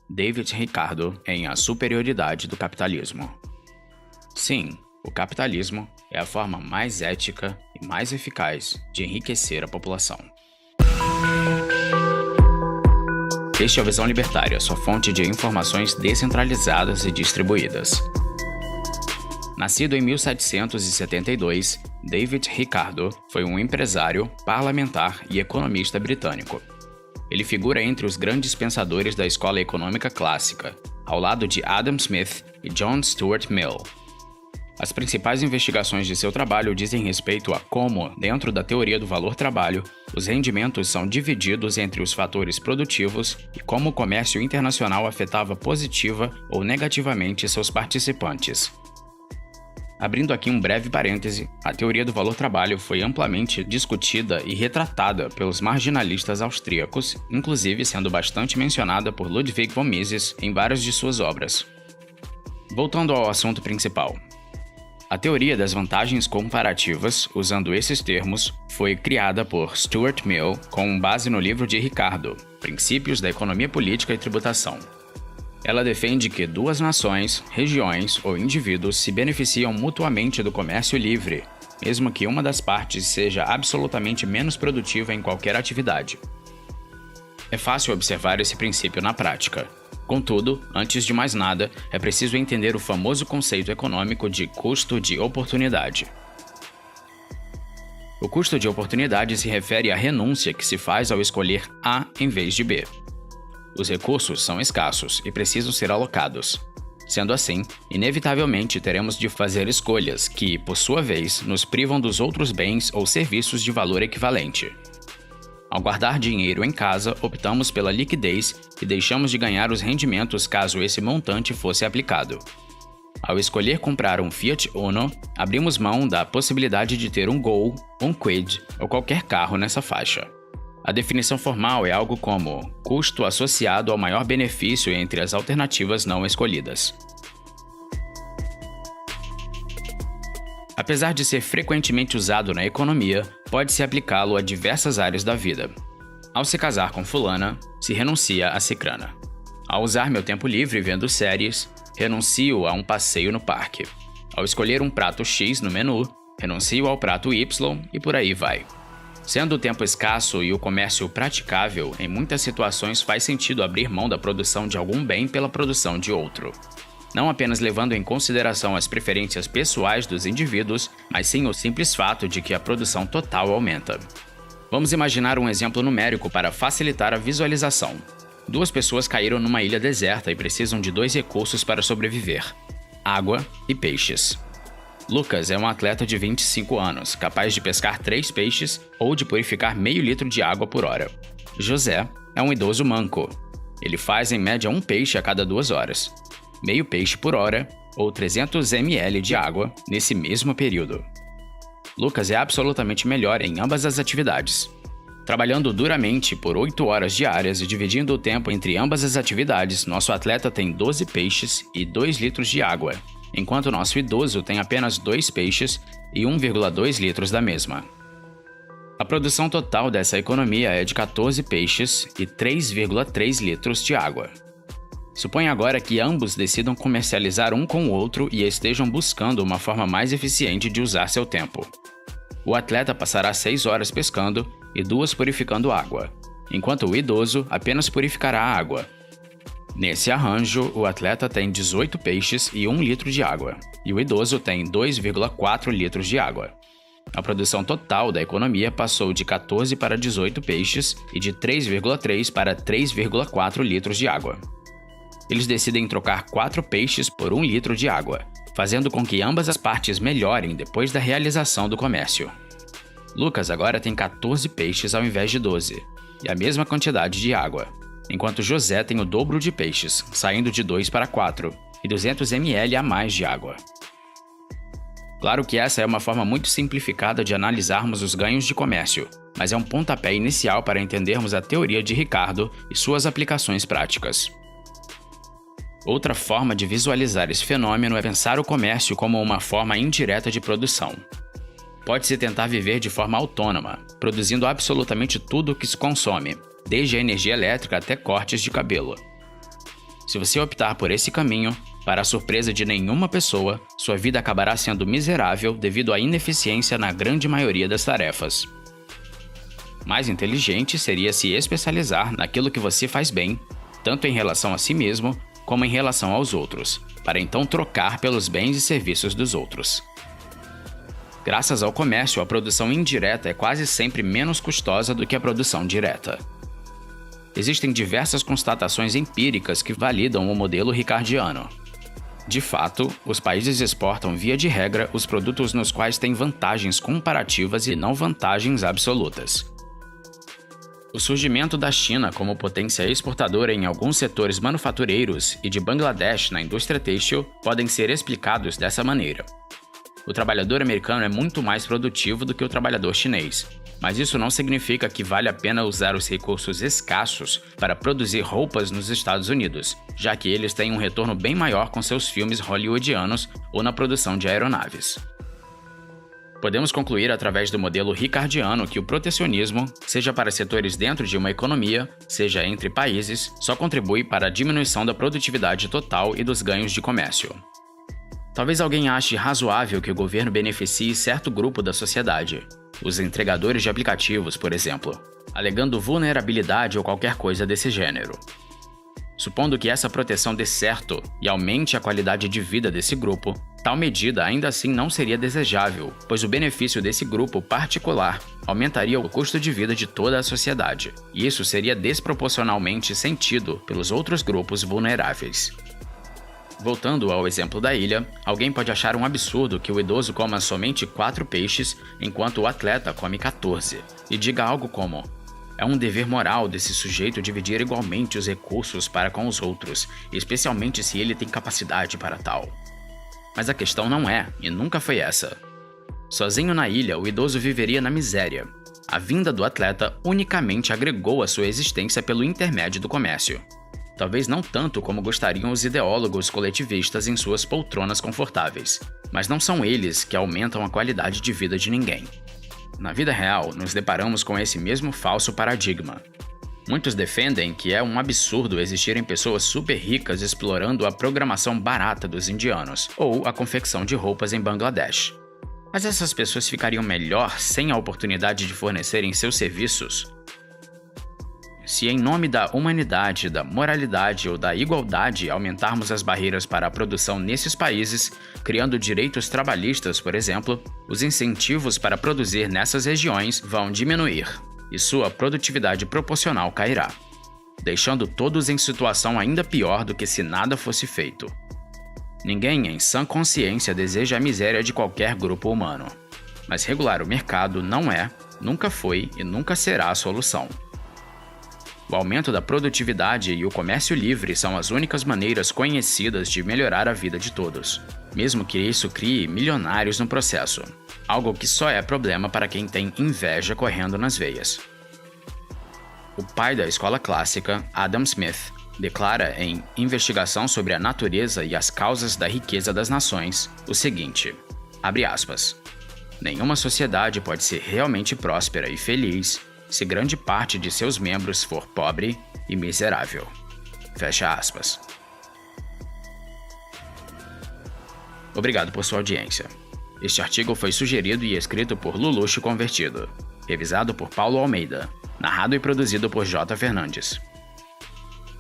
David Ricardo em A Superioridade do Capitalismo. Sim, o capitalismo é a forma mais ética e mais eficaz de enriquecer a população. Este é o Visão Libertária, sua fonte de informações descentralizadas e distribuídas. Nascido em 1772, David Ricardo foi um empresário, parlamentar e economista britânico. Ele figura entre os grandes pensadores da escola econômica clássica, ao lado de Adam Smith e John Stuart Mill. As principais investigações de seu trabalho dizem respeito a como, dentro da teoria do valor-trabalho, os rendimentos são divididos entre os fatores produtivos e como o comércio internacional afetava positiva ou negativamente seus participantes. Abrindo aqui um breve parêntese, a teoria do valor-trabalho foi amplamente discutida e retratada pelos marginalistas austríacos, inclusive sendo bastante mencionada por Ludwig von Mises em várias de suas obras. Voltando ao assunto principal. A teoria das vantagens comparativas, usando esses termos, foi criada por Stuart Mill com base no livro de Ricardo, Princípios da Economia Política e Tributação. Ela defende que duas nações, regiões ou indivíduos se beneficiam mutuamente do comércio livre, mesmo que uma das partes seja absolutamente menos produtiva em qualquer atividade. É fácil observar esse princípio na prática. Contudo, antes de mais nada, é preciso entender o famoso conceito econômico de custo de oportunidade. O custo de oportunidade se refere à renúncia que se faz ao escolher A em vez de B. Os recursos são escassos e precisam ser alocados. Sendo assim, inevitavelmente teremos de fazer escolhas que, por sua vez, nos privam dos outros bens ou serviços de valor equivalente. Ao guardar dinheiro em casa, optamos pela liquidez e deixamos de ganhar os rendimentos caso esse montante fosse aplicado. Ao escolher comprar um Fiat Uno, abrimos mão da possibilidade de ter um Gol, um Kwid ou qualquer carro nessa faixa. A definição formal é algo como custo associado ao maior benefício entre as alternativas não escolhidas. Apesar de ser frequentemente usado na economia, pode-se aplicá-lo a diversas áreas da vida. Ao se casar com fulana, se renuncia a cicrana. Ao usar meu tempo livre vendo séries, renuncio a um passeio no parque. Ao escolher um prato X no menu, renuncio ao prato Y e por aí vai. Sendo o tempo escasso e o comércio praticável, em muitas situações faz sentido abrir mão da produção de algum bem pela produção de outro. Não apenas levando em consideração as preferências pessoais dos indivíduos, mas sim o simples fato de que a produção total aumenta. Vamos imaginar um exemplo numérico para facilitar a visualização. Duas pessoas caíram numa ilha deserta e precisam de dois recursos para sobreviver: água e peixes. Lucas é um atleta de 25 anos, capaz de pescar 3 peixes ou de purificar meio litro de água por hora. José é um idoso manco. Ele faz em média um peixe a cada 2 horas. Meio peixe por hora, ou 300 ml de água nesse mesmo período. Lucas é absolutamente melhor em ambas as atividades. Trabalhando duramente por 8 horas diárias e dividindo o tempo entre ambas as atividades, nosso atleta tem 12 peixes e 2 litros de água, enquanto nosso idoso tem apenas 2 peixes e 1,2 litros da mesma. A produção total dessa economia é de 14 peixes e 3,3 litros de água. Suponha agora que ambos decidam comercializar um com o outro e estejam buscando uma forma mais eficiente de usar seu tempo. O atleta passará 6 horas pescando e 2 purificando água, enquanto o idoso apenas purificará a água. Nesse arranjo, o atleta tem 18 peixes e 1 litro de água, e o idoso tem 2,4 litros de água. A produção total da economia passou de 14 para 18 peixes e de 3,3 para 3,4 litros de água. Eles decidem trocar 4 peixes por 1 litro de água, fazendo com que ambas as partes melhorem depois da realização do comércio. Lucas agora tem 14 peixes ao invés de 12, e a mesma quantidade de água, enquanto José tem o dobro de peixes, saindo de 2 para 4, e 200 ml a mais de água. Claro que essa é uma forma muito simplificada de analisarmos os ganhos de comércio, mas é um pontapé inicial para entendermos a teoria de Ricardo e suas aplicações práticas. Outra forma de visualizar esse fenômeno é pensar o comércio como uma forma indireta de produção. Pode-se tentar viver de forma autônoma, produzindo absolutamente tudo o que se consome, desde a energia elétrica até cortes de cabelo. Se você optar por esse caminho, para a surpresa de nenhuma pessoa, sua vida acabará sendo miserável devido à ineficiência na grande maioria das tarefas. Mais inteligente seria se especializar naquilo que você faz bem, tanto em relação a si mesmo como em relação aos outros, para então trocar pelos bens e serviços dos outros. Graças ao comércio, a produção indireta é quase sempre menos custosa do que a produção direta. Existem diversas constatações empíricas que validam o modelo ricardiano. De fato, os países exportam via de regra os produtos nos quais têm vantagens comparativas e não vantagens absolutas. O surgimento da China como potência exportadora em alguns setores manufatureiros e de Bangladesh na indústria têxtil podem ser explicados dessa maneira. O trabalhador americano é muito mais produtivo do que o trabalhador chinês, mas isso não significa que vale a pena usar os recursos escassos para produzir roupas nos Estados Unidos, já que eles têm um retorno bem maior com seus filmes hollywoodianos ou na produção de aeronaves. Podemos concluir através do modelo ricardiano que o protecionismo, seja para setores dentro de uma economia, seja entre países, só contribui para a diminuição da produtividade total e dos ganhos de comércio. Talvez alguém ache razoável que o governo beneficie certo grupo da sociedade, os entregadores de aplicativos, por exemplo, alegando vulnerabilidade ou qualquer coisa desse gênero. Supondo que essa proteção dê certo e aumente a qualidade de vida desse grupo, tal medida ainda assim não seria desejável, pois o benefício desse grupo particular aumentaria o custo de vida de toda a sociedade, e isso seria desproporcionalmente sentido pelos outros grupos vulneráveis. Voltando ao exemplo da ilha, alguém pode achar um absurdo que o idoso coma somente 4 peixes enquanto o atleta come 14, e diga algo como: é um dever moral desse sujeito dividir igualmente os recursos para com os outros, especialmente se ele tem capacidade para tal. Mas a questão não é, e nunca foi essa. Sozinho na ilha, o idoso viveria na miséria. A vinda do atleta unicamente agregou à sua existência pelo intermédio do comércio. Talvez não tanto como gostariam os ideólogos coletivistas em suas poltronas confortáveis, mas não são eles que aumentam a qualidade de vida de ninguém. Na vida real, nos deparamos com esse mesmo falso paradigma. Muitos defendem que é um absurdo existirem pessoas super ricas explorando a programação barata dos indianos ou a confecção de roupas em Bangladesh. Mas essas pessoas ficariam melhor sem a oportunidade de fornecerem seus serviços? Se em nome da humanidade, da moralidade ou da igualdade aumentarmos as barreiras para a produção nesses países, criando direitos trabalhistas, por exemplo, os incentivos para produzir nessas regiões vão diminuir, e sua produtividade proporcional cairá, deixando todos em situação ainda pior do que se nada fosse feito. Ninguém em sã consciência deseja a miséria de qualquer grupo humano, mas regular o mercado não é, nunca foi e nunca será a solução. O aumento da produtividade e o comércio livre são as únicas maneiras conhecidas de melhorar a vida de todos, mesmo que isso crie milionários no processo, algo que só é problema para quem tem inveja correndo nas veias. O pai da escola clássica, Adam Smith, declara em Investigação sobre a Natureza e as Causas da Riqueza das Nações o seguinte, abre aspas, nenhuma sociedade pode ser realmente próspera e feliz se grande parte de seus membros for pobre e miserável. Fecha aspas. Obrigado por sua audiência. Este artigo foi sugerido e escrito por Luluxo Convertido, revisado por Paulo Almeida, narrado e produzido por J. Fernandes.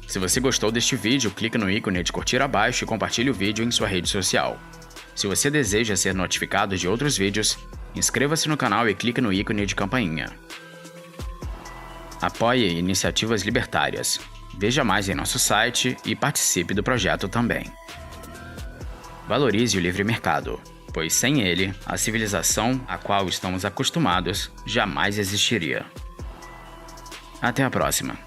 Se você gostou deste vídeo, clique no ícone de curtir abaixo e compartilhe o vídeo em sua rede social. Se você deseja ser notificado de outros vídeos, inscreva-se no canal e clique no ícone de campainha. Apoie iniciativas libertárias. Veja mais em nosso site e participe do projeto também. Valorize o livre mercado, pois sem ele, a civilização a qual estamos acostumados jamais existiria. Até a próxima!